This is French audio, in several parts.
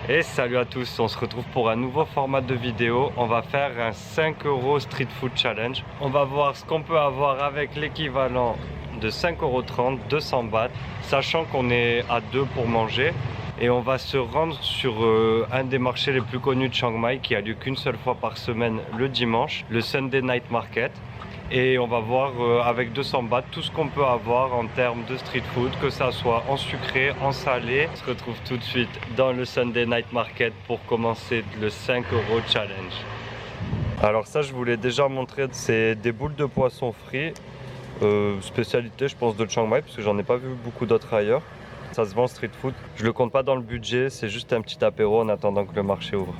Et salut à tous, on se retrouve pour un nouveau format de vidéo. On va faire un 5 € Street Food Challenge. On va voir ce qu'on peut avoir avec l'équivalent de 5,30 €, 200 bahts, sachant qu'on est à deux pour manger. Et on va se rendre sur un des marchés les plus connus de Chiang Mai qui a lieu qu'une seule fois par semaine le dimanche, le Sunday Night Market. Et on va voir avec 200 bahts tout ce qu'on peut avoir en termes de street food, que ça soit en sucré, en salé. On se retrouve tout de suite dans le Sunday Night Market pour commencer le 5 € challenge. Alors ça, je voulais déjà montrer, c'est des boules de poisson frit, spécialité je pense de Chiang Mai parce que j'en ai pas vu beaucoup d'autres ailleurs. Ça se vend street food, je le compte pas dans le budget, c'est juste un petit apéro en attendant que le marché ouvre.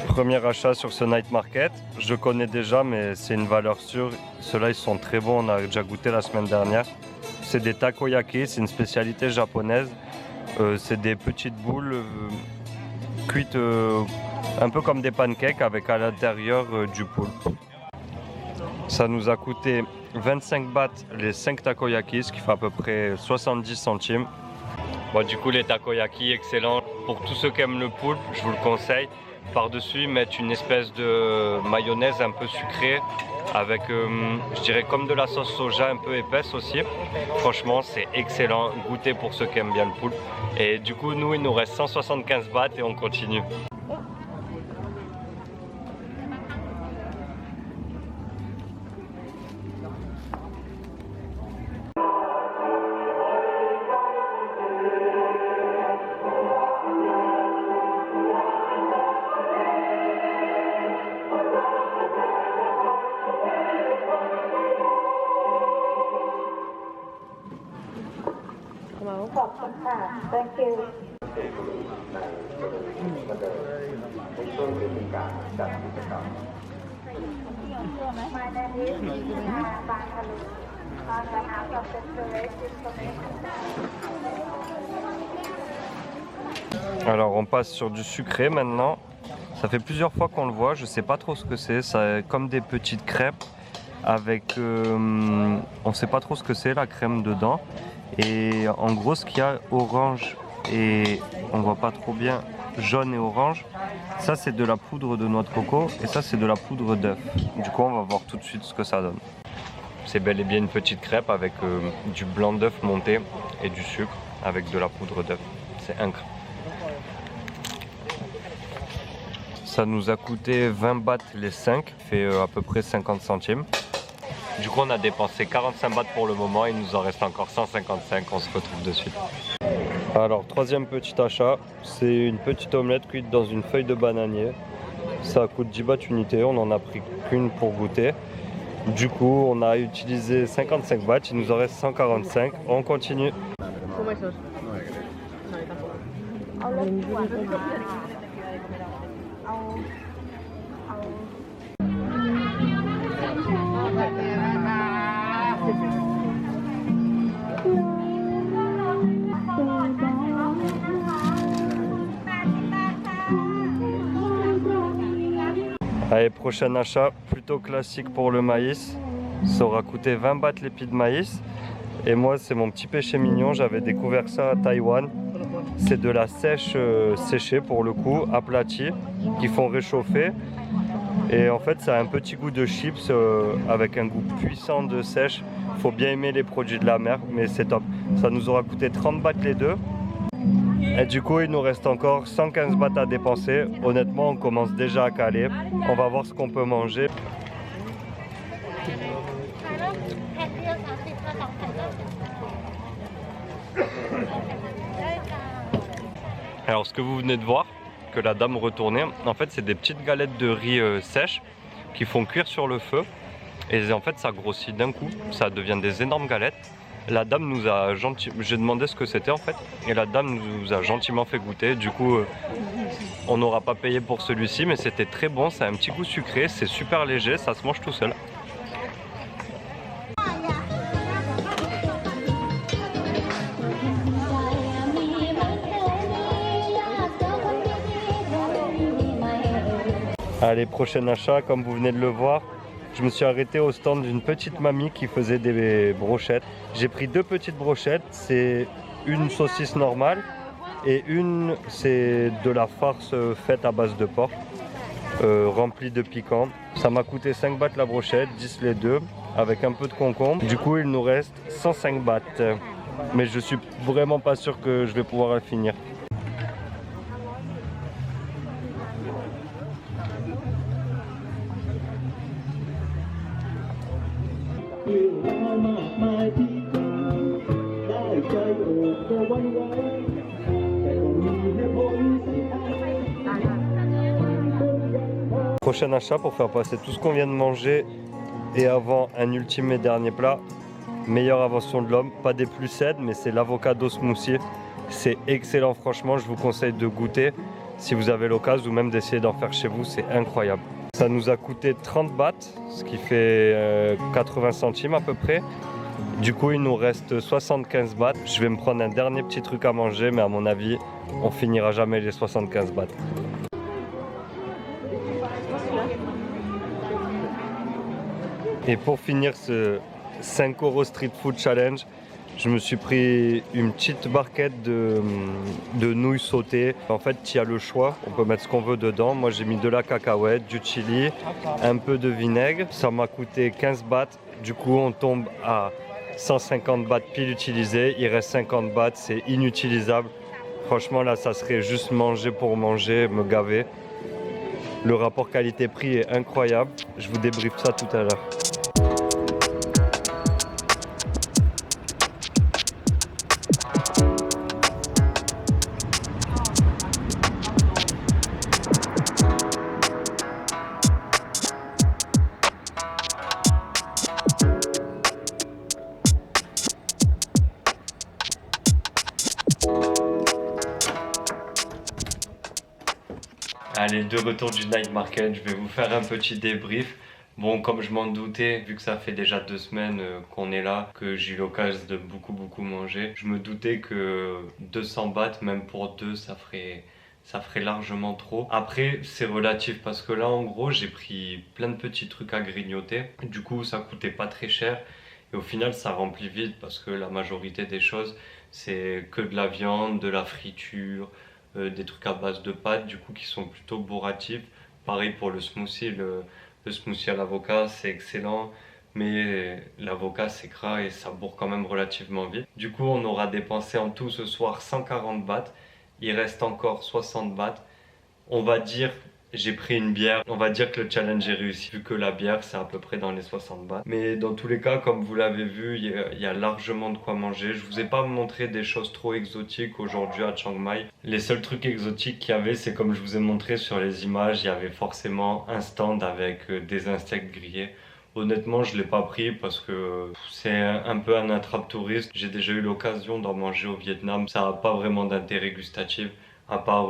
Premier achat sur ce night market, je connais déjà mais c'est une valeur sûre, ceux-là ils sont très bons, on a déjà goûté la semaine dernière. C'est des takoyaki, c'est une spécialité japonaise, c'est des petites boules cuites un peu comme des pancakes avec à l'intérieur du poulpe. Ça nous a coûté 25 bahts les 5 takoyaki, ce qui fait à peu près 70 centimes. Bon, du coup les takoyaki excellents, pour tous ceux qui aiment le poulpe, je vous le conseille. Par-dessus, mettre une espèce de mayonnaise un peu sucrée avec, je dirais, comme de la sauce soja un peu épaisse aussi. Franchement, c'est excellent. Goûter pour ceux qui aiment bien le poulpe. Et du coup, nous, il nous reste 175 bahts et on continue. Thank you. My name is Bangkalu. On behalf of the tourist information. Alors, on passe sur du sucré maintenant. Ça fait plusieurs fois qu'on le voit, je sais pas trop ce que c'est. C'est comme des petites crêpes avec... on sait pas trop ce que c'est, la crème dedans. Et en gros, ce qu'il y a orange et on voit pas trop bien, jaune et orange, ça c'est de la poudre de noix de coco et ça c'est de la poudre d'œuf. Du coup, on va voir tout de suite ce que ça donne. C'est bel et bien une petite crêpe avec du blanc d'œuf monté et du sucre avec de la poudre d'œuf. C'est incroyable. Ça nous a coûté 20 bahts les 5, fait à peu près 50 centimes. Du coup, on a dépensé 45 bahts pour le moment, il nous en reste encore 155, on se retrouve de suite. Alors, troisième petit achat, c'est une petite omelette cuite dans une feuille de bananier. Ça coûte 10 bahts unité, on en a pris qu'une pour goûter. Du coup, on a utilisé 55 bahts, il nous en reste 145, on continue. Allez, prochain achat, plutôt classique pour le maïs. Ça aura coûté 20 bahts l'épi de maïs. Et moi, c'est mon petit péché mignon, j'avais découvert ça à Taïwan. C'est de la sèche séchée pour le coup, aplatie, qui font réchauffer. Et en fait, ça a un petit goût de chips avec un goût puissant de sèche. Faut bien aimer les produits de la mer, mais c'est top. Ça nous aura coûté 30 bahts les deux. Et du coup, il nous reste encore 115 bahts à dépenser. Honnêtement, on commence déjà à caler. On va voir ce qu'on peut manger. Alors, ce que vous venez de voir, que la dame retournait, en fait, c'est des petites galettes de riz sèches qui font cuire sur le feu. Et en fait, ça grossit d'un coup. Ça devient des énormes galettes. La dame nous a gentiment... J'ai demandé ce que c'était en fait. Et la dame nous a gentiment fait goûter. Du coup, on n'aura pas payé pour celui-ci. Mais c'était très bon. Ça a un petit goût sucré. C'est super léger. Ça se mange tout seul. Allez, prochain achat, comme vous venez de le voir, je me suis arrêté au stand d'une petite mamie qui faisait des brochettes. J'ai pris 2 petites brochettes, c'est une saucisse normale et une c'est de la farce faite à base de porc, remplie de piquant. Ça m'a coûté 5 bahts la brochette, 10 les deux, avec un peu de concombre. Du coup, il nous reste 105 bahts. Mais je suis vraiment pas sûr que je vais pouvoir la finir. Prochain achat pour faire passer tout ce qu'on vient de manger et avant un ultime et dernier plat. Meilleure invention de l'homme, pas des plus cèdres, mais c'est l'avocado smoothie. C'est excellent, franchement, je vous conseille de goûter si vous avez l'occasion ou même d'essayer d'en faire chez vous, c'est incroyable. Ça nous a coûté 30 bahts, ce qui fait 80 centimes à peu près. Du coup, il nous reste 75 bahts. Je vais me prendre un dernier petit truc à manger, mais à mon avis, on finira jamais les 75 bahts. Et pour finir ce 5 € Street Food Challenge, je me suis pris une petite barquette de nouilles sautées. En fait, il y a le choix, on peut mettre ce qu'on veut dedans. Moi, j'ai mis de la cacahuète, du chili, un peu de vinaigre. Ça m'a coûté 15 bahts. Du coup, on tombe à 150 bahts pile utilisés. Il reste 50 bahts, c'est inutilisable. Franchement, là, ça serait juste manger pour manger, me gaver. Le rapport qualité-prix est incroyable. Je vous débriefe ça tout à l'heure. Allez, de retour du night market, je vais vous faire un petit débrief. Bon, comme je m'en doutais, vu que ça fait déjà 2 semaines qu'on est là, que j'ai eu l'occasion de beaucoup manger, je me doutais que 200 bahts, même pour 2, ça ferait largement trop. Après, c'est relatif parce que là, en gros, j'ai pris plein de petits trucs à grignoter. Du coup, ça coûtait pas très cher. Et au final, ça remplit vite parce que la majorité des choses, c'est que de la viande, de la friture, des trucs à base de pâtes, du coup, qui sont plutôt bourratifs. Pareil pour le smoothie, le smoothie à l'avocat, c'est excellent. Mais l'avocat c'est gras et ça bourre quand même relativement vite. Du coup, on aura dépensé en tout ce soir 140 bahts. Il reste encore 60 bahts. On va dire, j'ai pris une bière. On va dire que le challenge est réussi, vu que la bière c'est à peu près dans les 60 bahts. Mais dans tous les cas, comme vous l'avez vu, il y a largement de quoi manger. Je vous ai pas montré des choses trop exotiques aujourd'hui à Chiang Mai. Les seuls trucs exotiques qu'il y avait, c'est comme je vous ai montré sur les images, il y avait forcément un stand avec des insectes grillés. Honnêtement, je ne l'ai pas pris parce que c'est un peu un attrape-touriste. J'ai déjà eu l'occasion d'en manger au Vietnam. Ça n'a pas vraiment d'intérêt gustatif, à part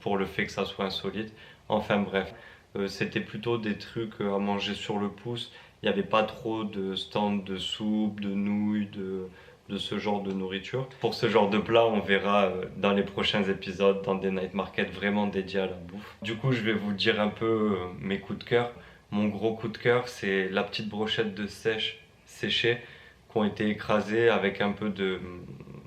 pour le fait que ça soit insolite. Enfin bref, c'était plutôt des trucs à manger sur le pouce. Il n'y avait pas trop de stands de soupe, de nouilles, de ce genre de nourriture. Pour ce genre de plat, on verra dans les prochains épisodes, dans des night markets vraiment dédiés à la bouffe. Du coup, je vais vous dire un peu mes coups de cœur. Mon gros coup de cœur, c'est la petite brochette de séchée qui ont été écrasées avec un peu de...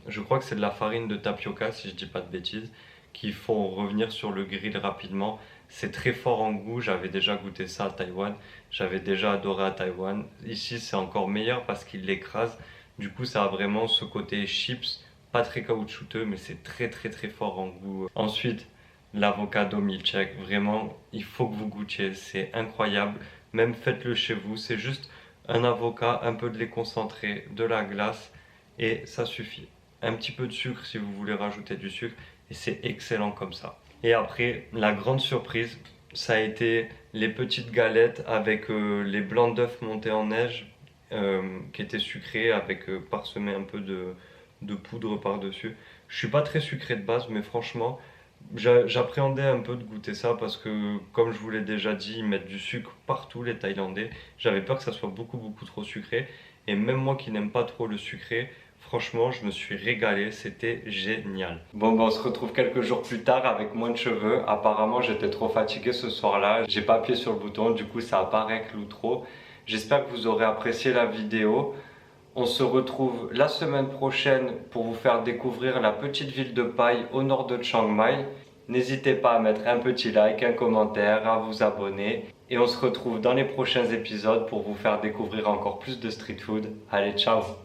Je crois que c'est de la farine de tapioca, si je dis pas de bêtises, qui font revenir sur le grill rapidement. C'est très fort en goût, j'avais déjà goûté ça à Taïwan, j'avais déjà adoré à Taïwan. Ici, c'est encore meilleur parce qu'il l'écrase. Du coup, ça a vraiment ce côté chips, pas très caoutchouteux, mais c'est très fort en goût. Ensuite, l'avocado milkshake, vraiment, il faut que vous goûtiez, c'est incroyable. Même faites-le chez vous, c'est juste un avocat, un peu de lait concentré, de la glace et ça suffit. Un petit peu de sucre si vous voulez rajouter du sucre et c'est excellent comme ça. Et après, la grande surprise, ça a été les petites galettes avec les blancs d'œufs montés en neige. qui était sucré avec parsemé un peu de poudre par-dessus. Je suis pas très sucré de base, mais franchement, j'appréhendais un peu de goûter ça parce que, comme je vous l'ai déjà dit, ils mettent du sucre partout, les Thaïlandais. J'avais peur que ça soit beaucoup trop sucré. Et même moi qui n'aime pas trop le sucré, franchement, je me suis régalé, c'était génial. Bon, on se retrouve quelques jours plus tard avec moins de cheveux. Apparemment, j'étais trop fatigué ce soir-là. J'ai pas appuyé sur le bouton, du coup, ça a pas réclou trop. J'espère que vous aurez apprécié la vidéo. On se retrouve la semaine prochaine pour vous faire découvrir la petite ville de Pai au nord de Chiang Mai. N'hésitez pas à mettre un petit like, un commentaire, à vous abonner. Et on se retrouve dans les prochains épisodes pour vous faire découvrir encore plus de street food. Allez, ciao!